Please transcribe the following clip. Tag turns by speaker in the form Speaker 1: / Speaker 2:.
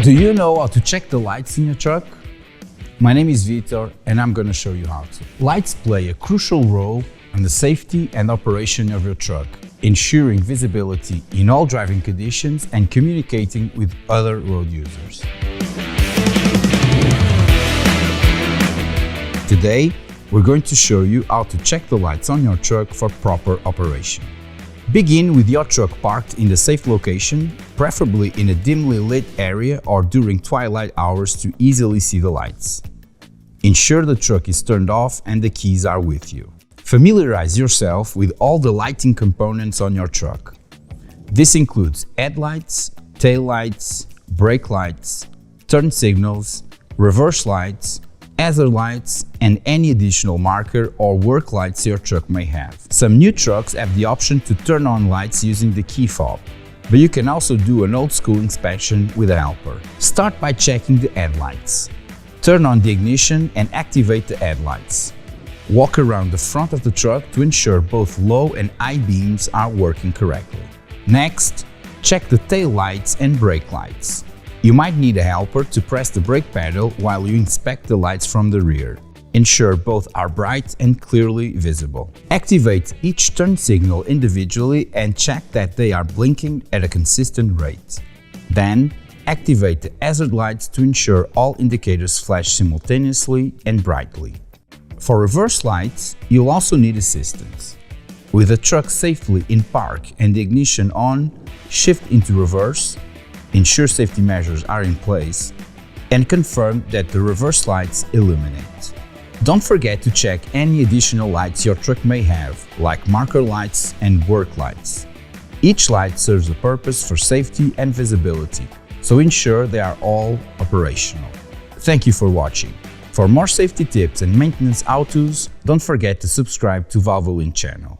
Speaker 1: Do you know how to check the lights in your truck? My name is Vitor and I'm going to show you how to. Lights play a crucial role in the safety and operation of your truck, ensuring visibility in all driving conditions and communicating with other road users. Today, we're going to show you how to check the lights on your truck for proper operation. Begin with your truck parked in a safe location, preferably in a dimly lit area or during twilight hours to easily see the lights. Ensure the truck is turned off and the keys are with you. Familiarize yourself with all the lighting components on your truck. This includes headlights, tail lights, brake lights, turn signals, reverse lights, hazard lights, and any additional marker or work lights your truck may have. Some new trucks have the option to turn on lights using the key fob, but you can also do an old school inspection with a helper. Start by checking the headlights. Turn on the ignition and activate the headlights. Walk around the front of the truck to ensure both low and high beams are working correctly. Next, check the tail lights and brake lights. You might need a helper to press the brake pedal while you inspect the lights from the rear. Ensure both are bright and clearly visible. Activate each turn signal individually and check that they are blinking at a consistent rate. Then, activate the hazard lights to ensure all indicators flash simultaneously and brightly. For reverse lights, you'll also need assistance. With the truck safely in park and the ignition on, shift into reverse, ensure safety measures are in place, and confirm that the reverse lights illuminate. Don't forget to check any additional lights your truck may have, like marker lights and work lights. Each light serves a purpose for safety and visibility, so ensure they are all operational. Thank you for watching. For more safety tips and maintenance how-tos, don't forget to subscribe to Valvoline channel.